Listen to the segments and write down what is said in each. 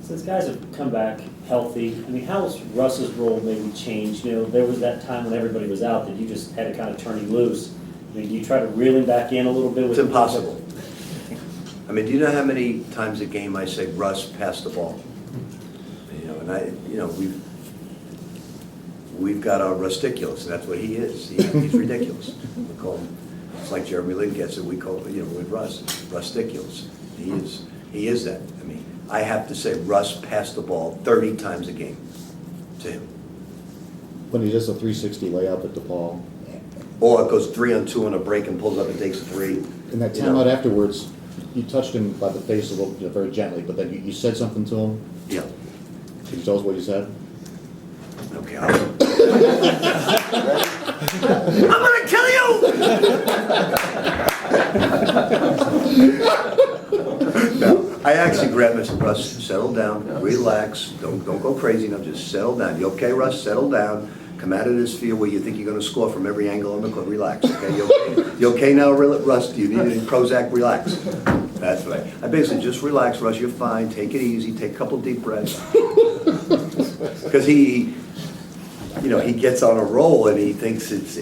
Since guys have come back healthy, I mean, how's Russ's role maybe changed? You know, there was that time when everybody was out that you just had to kind of turn him loose. I mean, do you try to reel him back in a little bit? It's impossible. I mean, do you know how many times a game I say, Russ, pass the ball? You know, and we've got our Russdiculous, and that's what he is. He's ridiculous. We call him, it's like Jeremy Lin gets it, we call it, with Russ, Russdiculous. He is that. I mean, I have to say, Russ passed the ball 30 times a game to him. When he does a 360 layup at DePaul. Or it goes 3-on-2 on a break and pulls up and takes a three. In that timeout afterwards, you touched him by the face a little, very gently, but then you said something to him. Yeah. Can you tell us what you said? Okay, I'm gonna kill you! No, I actually grabbed him and said, Russ, settle down, relax, don't go crazy now, just settle down. You okay, Russ? Settle down. Come out of this field where you think you're gonna score from every angle on the court. Relax, okay? You okay, you okay now, Russ? Do you need any Prozac? Relax. That's right. I basically just relax, Russ, you're fine, take it easy, take a couple deep breaths. Because he gets on a roll and he thinks it's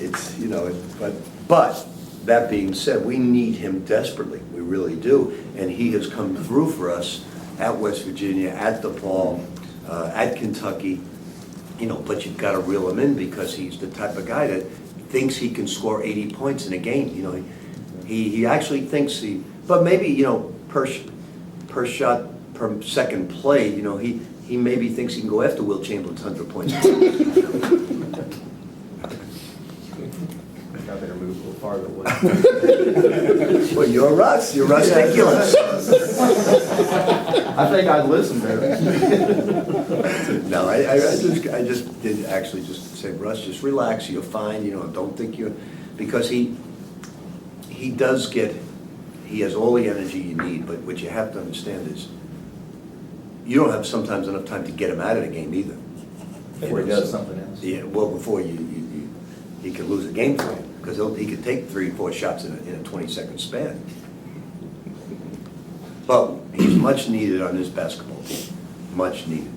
but that being said, we need him desperately, we really do, and he has come through for us at West Virginia, at DePaul, at Kentucky, but you've got to reel him in because he's the type of guy that thinks he can score 80 points in a game. He actually thinks but maybe, per shot, per second played, he maybe thinks he can go after Will Chamberlain's 100 points. I better move a little farther away. Well, you're Russ. You're Russdiculous. I think I'd listen better. No, I just did actually just say, Russ, just relax. You're fine. Don't think you're, because he has all the energy you need. But what you have to understand is, you don't have sometimes enough time to get him out of the game either. Before he does something else. Yeah, well, before he could lose a game for you, because he could take 3-4 shots in a 20-second span. But he's much needed on this basketball team, much needed.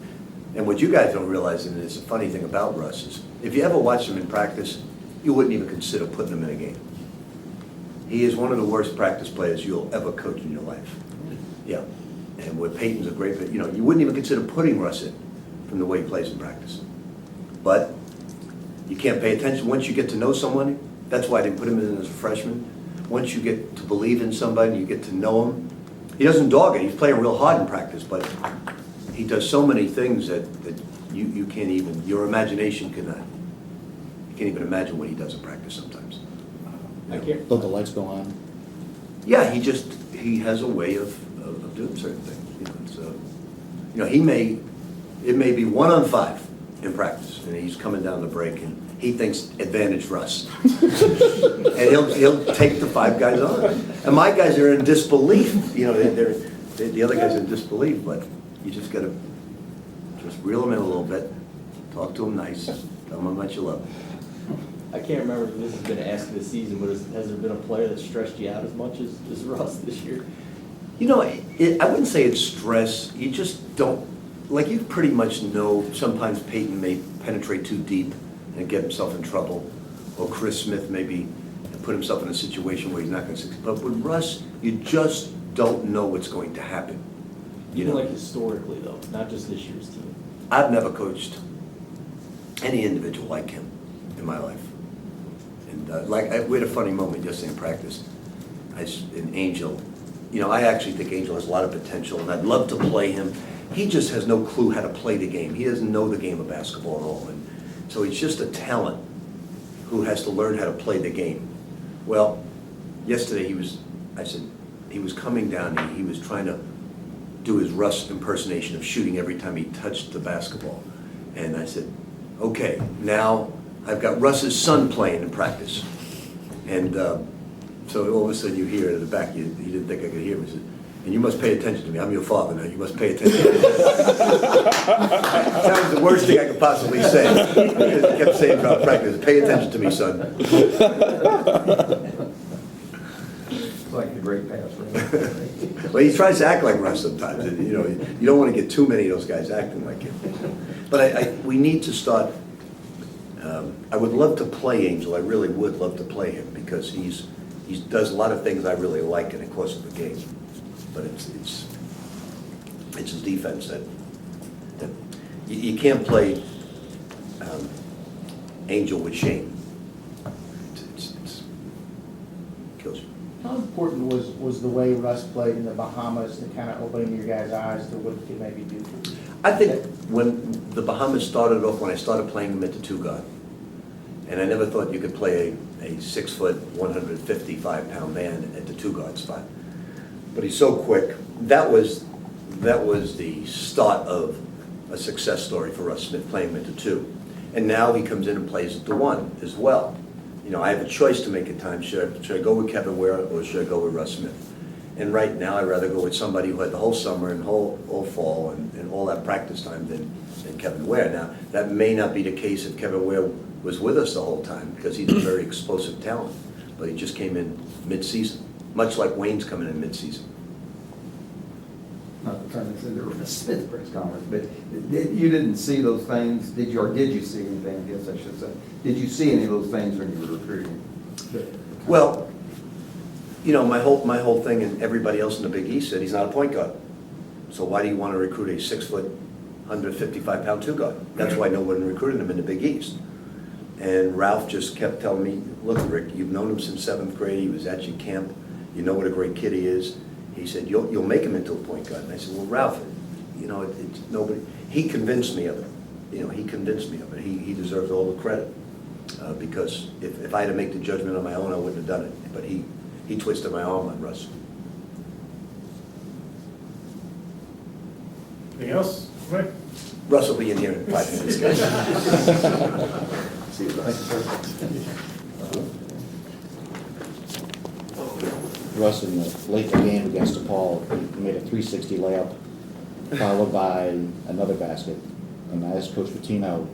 And what you guys don't realize, and it's a funny thing about Russ, is if you ever watch him in practice, you wouldn't even consider putting him in a game. He is one of the worst practice players you'll ever coach in your life. Yeah. And where Peyton's a great, you wouldn't even consider putting Russ in from the way he plays in practice. But you can't pay attention. Once you get to know someone, that's why I didn't put him in as a freshman. Once you get to believe in somebody, you get to know him. He doesn't dog it. He's playing real hard in practice, but he does so many things that you can't even, your imagination cannot. You can't even imagine what he does in practice sometimes. Don't the lights go on? Yeah, he has a way of doing certain things. It may be 1 on 5 in practice, and he's coming down the break, and he thinks advantage Russ, and he'll take the 5 guys on, and my guys are in disbelief. The other guys are in disbelief, but you just got to just reel them in a little bit, talk to them nice, tell them how much you love them. I can't remember if this has been asked this season, but has there been a player that stressed you out as much as Russ this year? I wouldn't say it's stress. You just don't, you pretty much know sometimes Peyton may penetrate too deep and get himself in trouble, or Chris Smith maybe put himself in a situation where he's not going to succeed. But with Russ, you just don't know what's going to happen. Even like historically, though, not just this year's team. I've never coached any individual like him in my life. And we had a funny moment yesterday in practice. An Angel, I actually think Angel has a lot of potential, and I'd love to play him. He just has no clue how to play the game. He doesn't know the game of basketball at all. And so he's just a talent who has to learn how to play the game. Well, yesterday he was coming down and he was trying to do his Russ impersonation of shooting every time he touched the basketball. And I said, okay, now I've got Russ's son playing in practice. And so all of a sudden you hear in the back, he didn't think I could hear him. He said, and you must pay attention to me. I'm your father now. You must pay attention to me. That was the worst thing I could possibly say. Because he kept saying throughout practice, pay attention to me, son. It's like the great pass, right? Well, he tries to act like Russ sometimes, and, you know, you don't want to get too many of those guys acting like him. But we need to start, I would love to play Angel, I really would love to play him, because he does a lot of things I really like in the course of the game. But it's his defense that you can't play Angel with Shane. It's kills you. How important was the way Russ played in the Bahamas to kind of opening your guys' eyes to what he could maybe do for you? I think when the Bahamas started off, when I started playing him at the two guard, and I never thought you could play a 6 foot, 155-pound man at the two guard spot. But he's so quick. That was the start of a success story for Russ Smith, playing him at the two. And now he comes in and plays at the one as well. You know, I have a choice to make at times. Should I go with Kevin Ware or should I go with Russ Smith? And right now, I'd rather go with somebody who had the whole summer and whole fall and all that practice time than Kevin Ware. Now, that may not be the case if Kevin Ware was with us the whole time, because he's a very explosive talent. But he just came in mid-season, much like Wayne's coming in mid-season. Not to turn this into a Russ Smith press conference, but you didn't see those things, did you, or did you see anything, I guess I should say? Did you see any of those things when you were recruiting? Well, you know, my whole thing, and everybody else in the Big East said he's not a point guard. So why do you want to recruit a 6 foot, 155-pound two guard? That's why no one recruited him in the Big East. And Ralph just kept telling me, look, Rick, you've known him since 7th grade. He was at your camp. You know what a great kid he is. He said, you'll make him into a point guard. And I said, well, Ralph, you know, it's nobody. He convinced me of it. You know, he convinced me of it. He deserves all the credit, because if I had to make the judgment on my own, I wouldn't have done it. But he twisted my arm on Russ. Anything else, Rick? Russ will be in here in 5 minutes, guys. See you, Russ. Russ, in the late game against DePaul, he made a 360 layup, followed by another basket. And I asked Coach Pitino,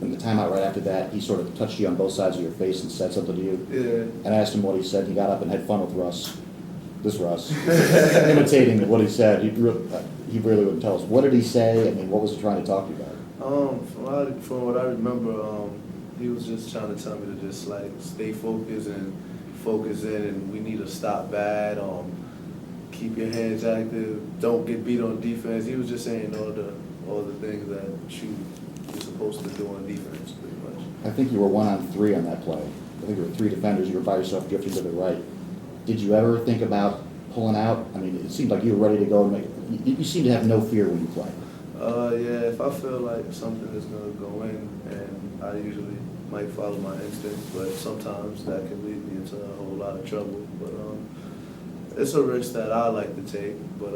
in the timeout right after that, he sort of touched you on both sides of your face and said something to you. Yeah. And I asked him what he said. He got up and had fun with Russ, imitating what he said. He really wouldn't tell us. What did he say? I mean, what was he trying to talk to you about? From what I remember, he was just trying to tell me to just like stay focused and focus in, and we need to stop bad. Keep your hands active. Don't get beat on defense. He was just saying all the things that you're supposed to do on defense, pretty much. I think you were 1-on-3 on that play. I think there were 3 defenders. You were by yourself drifting to the right. Did you ever think about pulling out? I mean, it seemed like you were ready to go and make. You seem to have no fear when you play. Yeah, if I feel like something is going to go in, and I usually might follow my instincts, but sometimes that can lead me into a whole lot of trouble. But it's a risk that I like to take, but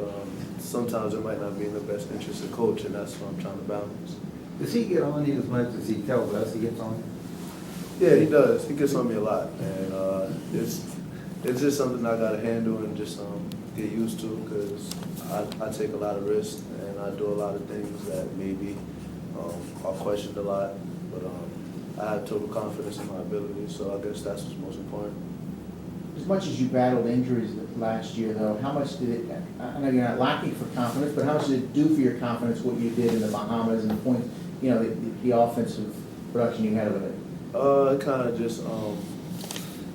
sometimes it might not be in the best interest of coach, and that's what I'm trying to balance. Does he get on you as much as he tells us he gets on you? Yeah, he does. He gets on me a lot, and it's just something I got to handle and just get used to, because I take a lot of risks and I do a lot of things that maybe are questioned a lot, but I have total confidence in my ability, so I guess that's what's most important. As much as you battled injuries last year, though, how much did it, I know you're not lacking for confidence, but how much did it do for your confidence what you did in the Bahamas and the point, you know, the offensive production you had with it? It kind of just,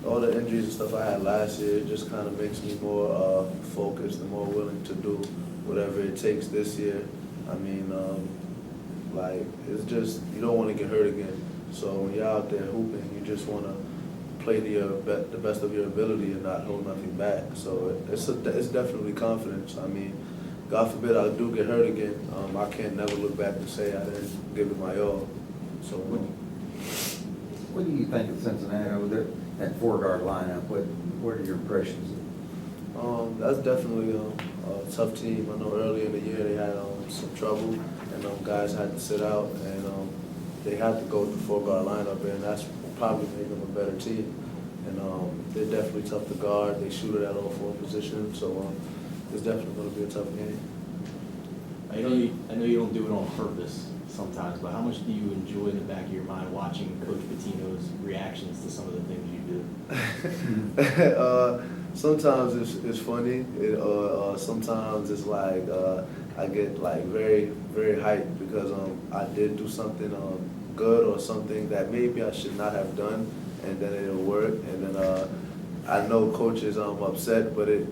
all the injuries and stuff I had last year, it just kind of makes me more focused and more willing to do whatever it takes this year. I mean, like, it's just, you don't want to get hurt again. So when you're out there hooping, you just want to play to the best of your ability and not hold nothing back. So it's definitely confidence. I mean, God forbid I do get hurt again, I can't never look back and say I didn't give it my all. So What do you think of Cincinnati over there, that 4-guard lineup? What are your impressions? That's definitely a tough team. I know earlier in the year they had some trouble, and guys had to sit out, and they had to go with the 4-guard lineup, and that's probably made them a better team. And they're definitely tough to guard. They shoot it at all 4 positions, so it's definitely going to be a tough game. I know you don't do it on purpose sometimes, but how much do you enjoy in the back of your mind watching Coach Pitino's reactions to some of the things you do? Sometimes it's funny, sometimes it's like I get like very, very hyped because I did do something good or something that maybe I should not have done, and then it'll work. And then I know coach is upset, but it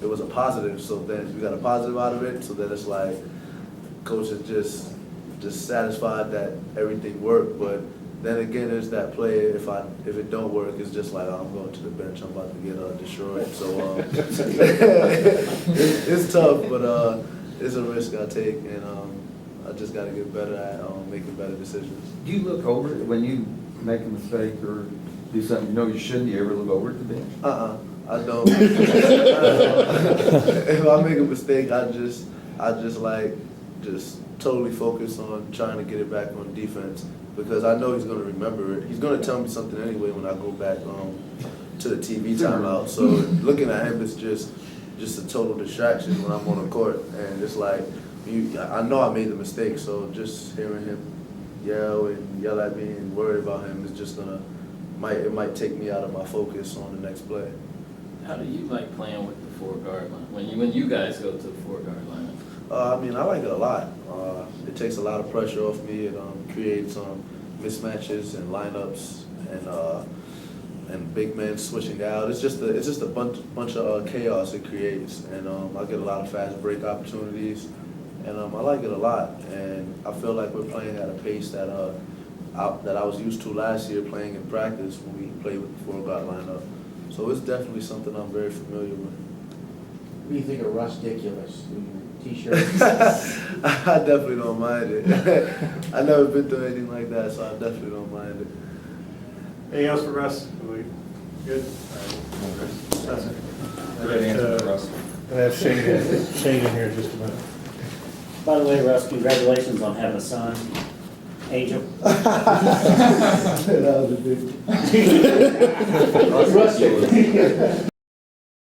was a positive. So then we got a positive out of it. So then it's like coach is just satisfied that everything worked, but. Then again, there's that play. If it don't work, it's just like I'm going to the bench. I'm about to get destroyed. So it's tough, but it's a risk I take, and I just got to get better at making better decisions. Do you look over it when you make a mistake or do something you know you shouldn't? Do you ever look over at the bench? I don't. If I make a mistake, I just totally focus on trying to get it back on defense. Because I know he's going to remember it. He's going to tell me something anyway when I go back to the TV timeout. So looking at him is just a total distraction when I'm on the court. And it's like, I know I made the mistake, so just hearing him yell at me and worry about him is just it might take me out of my focus on the next play. How do you like playing with the 4-guard line, when you guys go to the 4-guard line? I mean, I like it a lot. It takes a lot of pressure off me. It creates mismatches and lineups and big men switching out. It's just a bunch of chaos it creates, and I get a lot of fast break opportunities, and I like it a lot. And I feel like we're playing at a pace that I was used to last year playing in practice when we played with the 4-guard lineup. So it's definitely something I'm very familiar with. What do you think of Russdiculous? T-shirt? I definitely don't mind it. I've never been through anything like that, so I definitely don't mind it. Anything else for Russ? Are we good? Russ. I have Shane in here in just a minute. By the way, Russ, congratulations on having a son. Angel. That was a big. Russ.